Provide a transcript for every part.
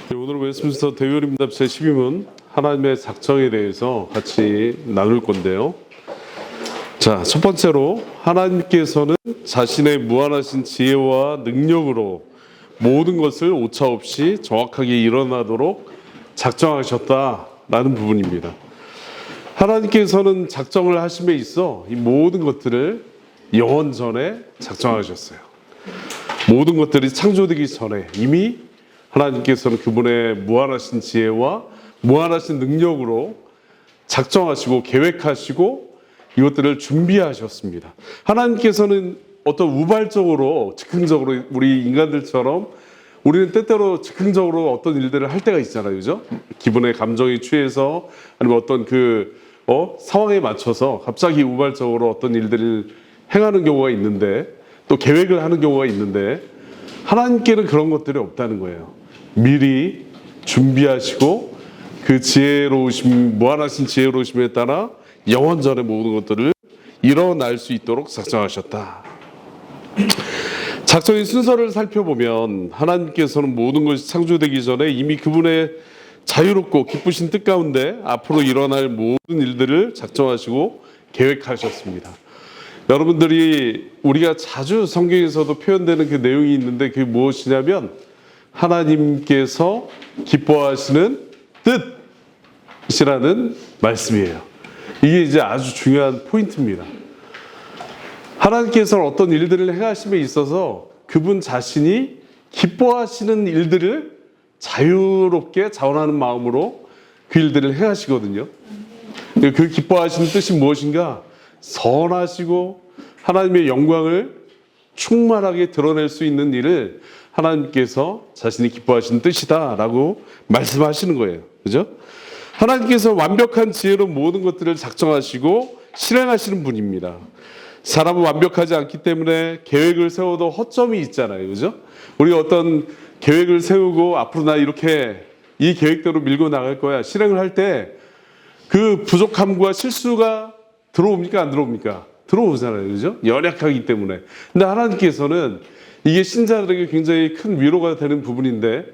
네, 오늘 웨스트민스터 대의원님답 제12문 하나님의 작정에 대해서 같이 나눌 건데요. 자, 첫 번째로 하나님께서는 자신의 무한하신 지혜와 능력으로 모든 것을 오차없이 정확하게 일어나도록 작정하셨다라는 부분입니다. 하나님께서는 작정을 하심에 있어 이 모든 것들을 영원 전에 작정하셨어요. 모든 것들이 창조되기 전에 이미 하나님께서는 그분의 무한하신 지혜와 무한하신 능력으로 작정하시고 계획하시고 이것들을 준비하셨습니다. 하나님께서는 어떤 우발적으로 즉흥적으로 우리 인간들처럼 우리는 때때로 즉흥적으로 어떤 일들을 할 때가 있잖아요, 그죠? 기분의 감정에 취해서 아니면 어떤 상황에 맞춰서 갑자기 우발적으로 어떤 일들을 행하는 경우가 있는데 또 계획을 하는 경우가 있는데 하나님께는 그런 것들이 없다는 거예요. 미리 준비하시고 그 지혜로우심, 무한하신 지혜로우심에 따라 영원전의 모든 것들을 일어날 수 있도록 작정하셨다. 작정의 순서를 살펴보면 하나님께서는 모든 것이 창조되기 전에 이미 그분의 자유롭고 기쁘신 뜻 가운데 앞으로 일어날 모든 일들을 작정하시고 계획하셨습니다. 여러분들이 우리가 자주 성경에서도 표현되는 그 내용이 있는데 그게 무엇이냐면 하나님께서 기뻐하시는 뜻이라는 말씀이에요. 이게 이제 아주 중요한 포인트입니다. 하나님께서는 어떤 일들을 행하심에 있어서 그분 자신이 기뻐하시는 일들을 자유롭게 자원하는 마음으로 그 일들을 행하시거든요. 그 기뻐하시는 뜻이 무엇인가? 선하시고 하나님의 영광을 충만하게 드러낼 수 있는 일을 하나님께서 자신이 기뻐하시는 뜻이다라고 말씀하시는 거예요. 그죠? 하나님께서 완벽한 지혜로 모든 것들을 작정하시고 실행하시는 분입니다. 사람은 완벽하지 않기 때문에 계획을 세워도 허점이 있잖아요. 그죠? 우리 어떤 계획을 세우고 앞으로 나 이렇게 이 계획대로 밀고 나갈 거야. 실행을 할 때 그 부족함과 실수가 들어옵니까? 안 들어옵니까? 들어오잖아요. 그죠? 연약하기 때문에. 근데 하나님께서는 이게 신자들에게 굉장히 큰 위로가 되는 부분인데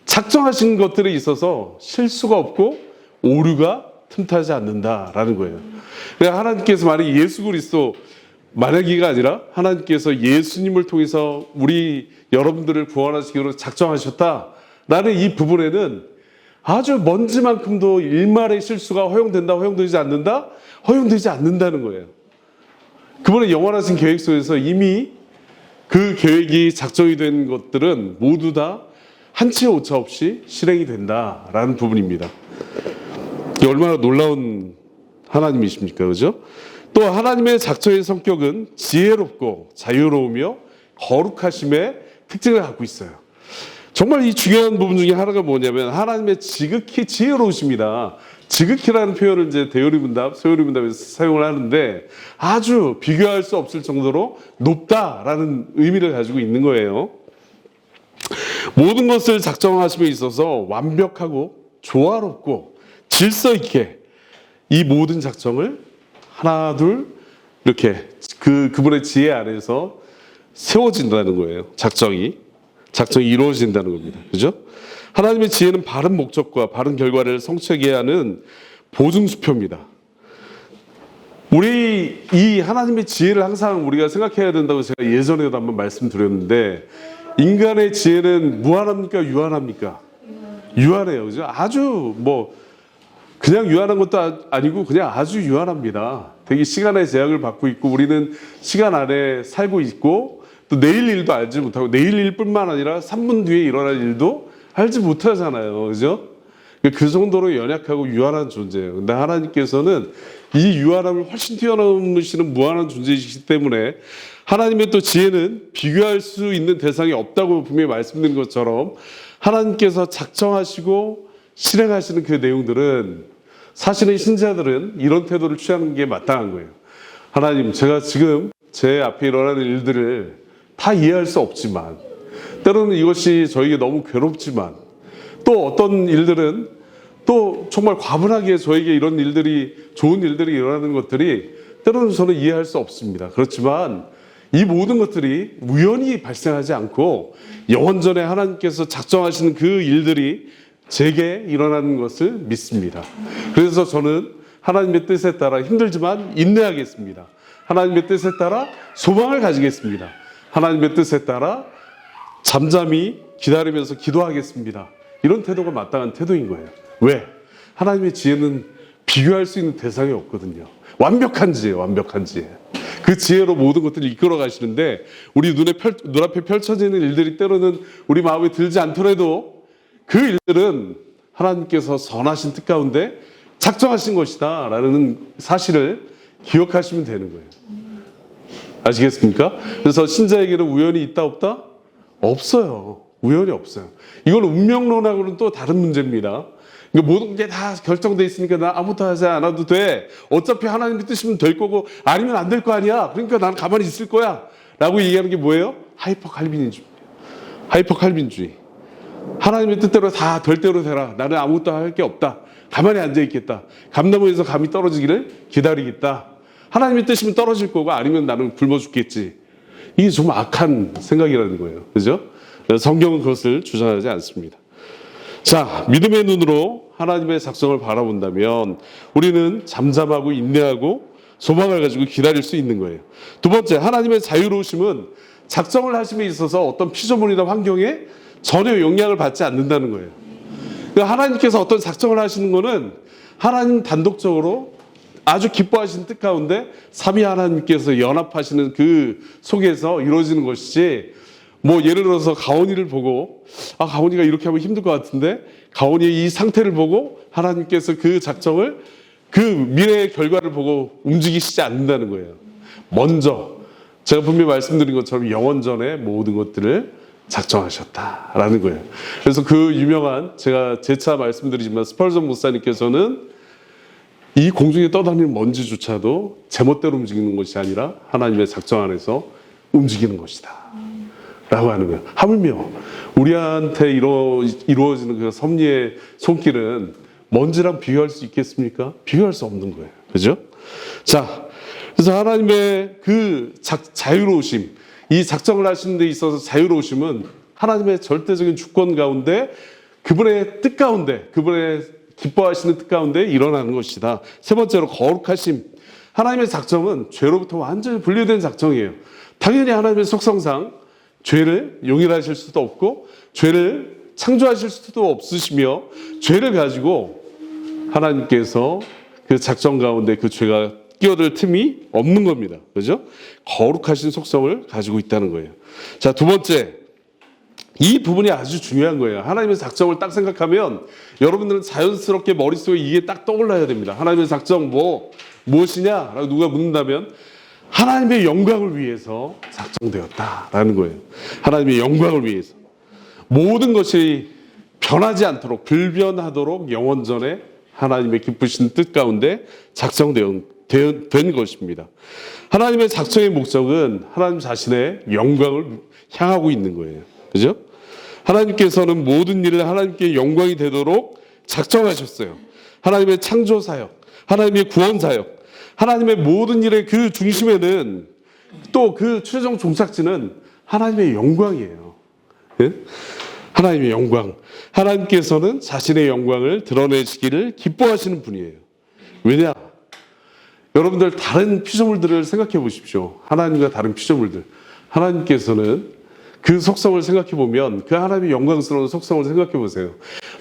작정하신 것들에 있어서 실수가 없고 오류가 틈타지 않는다라는 거예요. 그러니까 하나님께서 만약 예수 그리스도 만약이가 아니라 하나님께서 예수님을 통해서 우리 여러분들을 구원하시기로 작정하셨다라는 이 부분에는 아주 먼지만큼도 일말의 실수가 허용된다, 허용되지 않는다, 허용되지 않는다는 거예요. 그분의 영원하신 계획 속에서 이미 그 계획이 작정이 된 것들은 모두 다 한치의 오차 없이 실행이 된다라는 부분입니다. 얼마나 놀라운 하나님이십니까, 그죠? 또 하나님의 작정의 성격은 지혜롭고 자유로우며 거룩하심의 특징을 갖고 있어요. 정말 이 중요한 부분 중에 하나가 뭐냐면 하나님의 지극히 지혜로우십니다. 지극히라는 표현을 이제 대요리문답, 소요리문답에서 사용을 하는데 아주 비교할 수 없을 정도로 높다라는 의미를 가지고 있는 거예요. 모든 것을 작정하심에 있어서 완벽하고 조화롭고 질서 있게 이 모든 작정을 하나 둘 이렇게 그분의 지혜 안에서 세워진다는 거예요. 작정이 이루어진다는 겁니다. 그죠? 하나님의 지혜는 바른 목적과 바른 결과를 성취하게 하는 보증수표입니다. 우리 이 하나님의 지혜를 항상 우리가 생각해야 된다고 제가 예전에도 한번 말씀드렸는데 인간의 지혜는 무한합니까? 유한합니까? 유한해요. 그죠? 아주 그냥 유한한 것도 아니고 그냥 아주 유한합니다. 되게 시간의 제약을 받고 있고 우리는 시간 안에 살고 있고 또 내일 일도 알지 못하고 내일 일뿐만 아니라 3분 뒤에 일어날 일도 알지 못하잖아요. 그죠? 그 정도로 연약하고 유한한 존재예요. 근데 하나님께서는 이 유한함을 훨씬 뛰어넘으시는 무한한 존재이시기 때문에 하나님의 또 지혜는 비교할 수 있는 대상이 없다고 분명히 말씀드린 것처럼 하나님께서 작정하시고 실행하시는 그 내용들은 사실은 신자들은 이런 태도를 취하는 게 마땅한 거예요. 하나님, 제가 지금 제 앞에 일어나는 일들을 다 이해할 수 없지만 때로는 이것이 저에게 너무 괴롭지만 또 어떤 일들은 또 정말 과분하게 저에게 이런 일들이 좋은 일들이 일어나는 것들이 때로는 저는 이해할 수 없습니다. 그렇지만 이 모든 것들이 우연히 발생하지 않고 영원전에 하나님께서 작정하시는 그 일들이 제게 일어나는 것을 믿습니다. 그래서 저는 하나님의 뜻에 따라 힘들지만 인내하겠습니다. 하나님의 뜻에 따라 소망을 가지겠습니다. 하나님의 뜻에 따라 잠잠히 기다리면서 기도하겠습니다. 이런 태도가 마땅한 태도인 거예요. 왜? 하나님의 지혜는 비교할 수 있는 대상이 없거든요. 완벽한 지혜, 완벽한 지혜. 그 지혜로 모든 것들을 이끌어 가시는데 우리 눈앞에 펼쳐지는 일들이 때로는 우리 마음에 들지 않더라도 그 일들은 하나님께서 선하신 뜻 가운데 작정하신 것이다 라는 사실을 기억하시면 되는 거예요. 아시겠습니까? 그래서 신자에게는 우연이 있다 없다? 없어요. 우연이 없어요. 이건 운명론하고는 또 다른 문제입니다. 모든 게 다 결정돼 있으니까 나 아무것도 하지 않아도 돼. 어차피 하나님의 뜻이면 될 거고 아니면 안 될 거 아니야. 그러니까 나는 가만히 있을 거야. 라고 얘기하는 게 뭐예요? 하이퍼 칼빈주의. 하이퍼 칼빈주의. 하나님의 뜻대로 다 될 대로 되라. 나는 아무것도 할 게 없다. 가만히 앉아 있겠다. 감나무에서 감이 떨어지기를 기다리겠다. 하나님의 뜻이면 떨어질 거고 아니면 나는 굶어 죽겠지. 이게 좀 악한 생각이라는 거예요. 그죠? 성경은 그것을 주장하지 않습니다. 자, 믿음의 눈으로 하나님의 작정을 바라본다면 우리는 잠잠하고 인내하고 소망을 가지고 기다릴 수 있는 거예요. 두 번째, 하나님의 자유로우심은 작정을 하심에 있어서 어떤 피조물이나 환경에 전혀 영향을 받지 않는다는 거예요. 그러니까 하나님께서 어떤 작정을 하시는 거는 하나님 단독적으로 아주 기뻐하시는 뜻 가운데 삼위 하나님께서 연합하시는 그 속에서 이루어지는 것이지, 뭐 예를 들어서 가온이를 보고 가온이가 이렇게 하면 힘들 것 같은데 가온이의 이 상태를 보고 하나님께서 그 작정을 그 미래의 결과를 보고 움직이시지 않는다는 거예요. 먼저 제가 분명히 말씀드린 것처럼 영원전에 모든 것들을 작정하셨다라는 거예요. 그래서 그 유명한, 제가 재차 말씀드리지만 스펄전 목사님께서는 이 공중에 떠다니는 먼지조차도 제멋대로 움직이는 것이 아니라 하나님의 작정 안에서 움직이는 것이다 라고 하는 거예요. 하물며 우리한테 이루어지는 그 섭리의 손길은 먼지랑 비교할 수 있겠습니까? 비교할 수 없는 거예요. 그죠? 자, 그래서 하나님의 그 자유로우심, 이 작정을 하시는 데 있어서 자유로우심은 하나님의 절대적인 주권 가운데, 그분의 뜻 가운데, 그분의 기뻐하시는 뜻 가운데 일어나는 것이다. 세 번째로 거룩하심. 하나님의 작정은 죄로부터 완전히 분리된 작정이에요. 당연히 하나님의 속성상 죄를 용인하실 수도 없고 죄를 창조하실 수도 없으시며 죄를 가지고 하나님께서 그 작정 가운데 그 죄가 끼어들 틈이 없는 겁니다. 그죠? 거룩하신 속성을 가지고 있다는 거예요. 자, 두 번째. 이 부분이 아주 중요한 거예요. 하나님의 작정을 딱 생각하면 여러분들은 자연스럽게 머릿속에 이게 딱 떠올라야 됩니다. 하나님의 작정 무엇이냐? 라고 누가 묻는다면 하나님의 영광을 위해서 작정되었다라는 거예요. 하나님의 영광을 위해서. 모든 것이 변하지 않도록, 불변하도록 영원전에 하나님의 기쁘신 뜻 가운데 작정된 것입니다. 하나님의 작정의 목적은 하나님 자신의 영광을 향하고 있는 거예요. 그죠? 하나님께서는 모든 일을 하나님께 영광이 되도록 작정하셨어요. 하나님의 창조 사역, 하나님의 구원 사역, 하나님의 모든 일의 그 중심에는 또 그 최종 종착지는 하나님의 영광이에요. 예? 하나님의 영광. 하나님께서는 자신의 영광을 드러내시기를 기뻐하시는 분이에요. 왜냐? 여러분들 다른 피조물들을 생각해 보십시오. 하나님과 다른 피조물들. 하나님께서는 그 속성을 생각해 보면, 그 하나님의 영광스러운 속성을 생각해 보세요.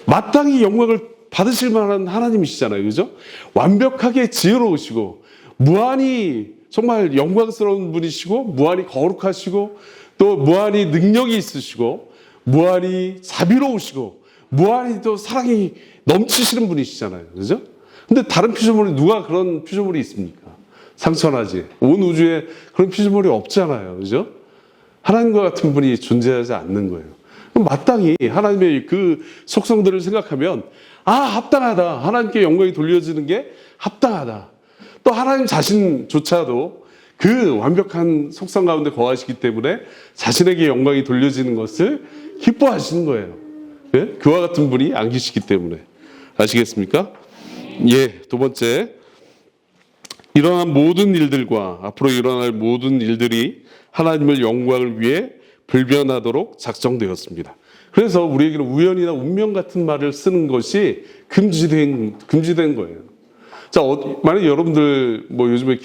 마땅히 영광을 받으실 만한 하나님이시잖아요. 그죠? 완벽하게 지혜로우시고 무한히 정말 영광스러운 분이시고 무한히 거룩하시고 또 무한히 능력이 있으시고 무한히 자비로우시고 무한히 또 사랑이 넘치시는 분이시잖아요. 그죠? 근데 다른 피조물이, 누가 그런 피조물이 있습니까? 상천하지. 온 우주에 그런 피조물이 없잖아요. 그죠? 하나님과 같은 분이 존재하지 않는 거예요. 그럼 마땅히 하나님의 그 속성들을 생각하면 합당하다. 하나님께 영광이 돌려지는 게 합당하다. 또 하나님 자신조차도 그 완벽한 속성 가운데 거하시기 때문에 자신에게 영광이 돌려지는 것을 기뻐하시는 거예요. 네? 그와 같은 분이 안 계시기 때문에. 아시겠습니까? 예, 두 번째. 일어난 모든 일들과 앞으로 일어날 모든 일들이 하나님의 영광을 위해 불변하도록 작정되었습니다. 그래서 우리에게는 우연이나 운명 같은 말을 쓰는 것이 금지된 거예요. 자, 만약에 여러분들 뭐 요즘에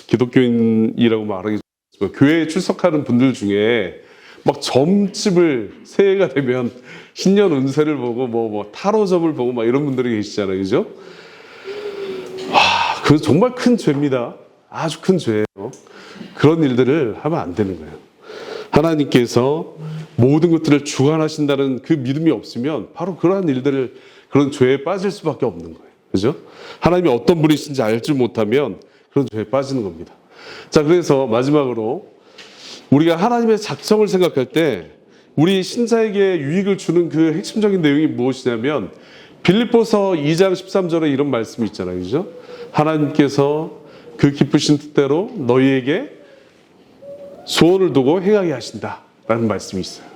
기독교인이라고 말하기 좀 교회에 출석하는 분들 중에 막 점집을 새해가 되면 신년 운세를 보고 뭐 타로점을 보고 막 이런 분들이 계시잖아요, 그죠? 그건 정말 큰 죄입니다. 아주 큰 죄예요. 그런 일들을 하면 안 되는 거예요. 하나님께서 모든 것들을 주관하신다는 그 믿음이 없으면 바로 그러한 일들을, 그런 죄에 빠질 수밖에 없는 거예요. 그죠? 하나님이 어떤 분이신지 알지 못하면 그런 죄에 빠지는 겁니다. 자, 그래서 마지막으로 우리가 하나님의 작정을 생각할 때 우리 신자에게 유익을 주는 그 핵심적인 내용이 무엇이냐면 빌립보서 2장 13절에 이런 말씀이 있잖아요. 그죠? 하나님께서 그 기쁘신 뜻대로 너희에게 소원을 두고 행하게 하신다라는 말씀이 있어요.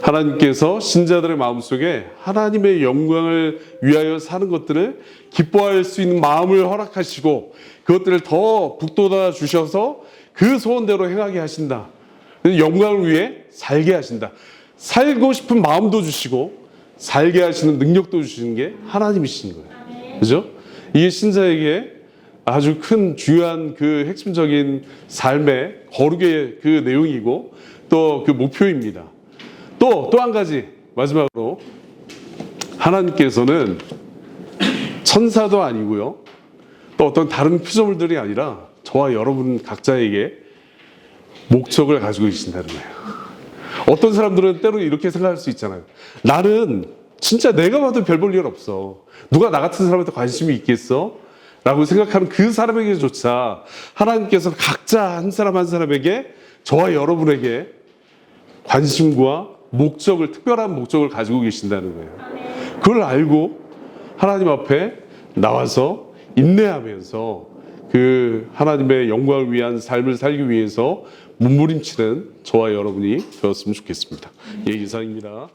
하나님께서 신자들의 마음속에 하나님의 영광을 위하여 사는 것들을 기뻐할 수 있는 마음을 허락하시고 그것들을 더 북돋아 주셔서 그 소원대로 행하게 하신다. 영광을 위해 살게 하신다. 살고 싶은 마음도 주시고 살게 하시는 능력도 주시는 게 하나님이신 거예요. 그죠? 이게 신자에게 아주 큰 중요한 그 핵심적인 삶의 거룩의 그 내용이고 또 그 목표입니다. 또 한 가지 마지막으로 하나님께서는 천사도 아니고요. 또 어떤 다른 피조물들이 아니라 저와 여러분 각자에게 목적을 가지고 계신다는 거예요. 어떤 사람들은 때로 이렇게 생각할 수 있잖아요. 나는 진짜 내가 봐도 별 볼 일 없어. 누가 나 같은 사람한테 관심이 있겠어? 라고 생각하는 그 사람에게조차 하나님께서 각자 한 사람 한 사람에게 저와 여러분에게 관심과 목적을, 특별한 목적을 가지고 계신다는 거예요. 그걸 알고 하나님 앞에 나와서 인내하면서 그 하나님의 영광을 위한 삶을 살기 위해서 몸부림치는 저와 여러분이 되었으면 좋겠습니다. 예, 이상입니다.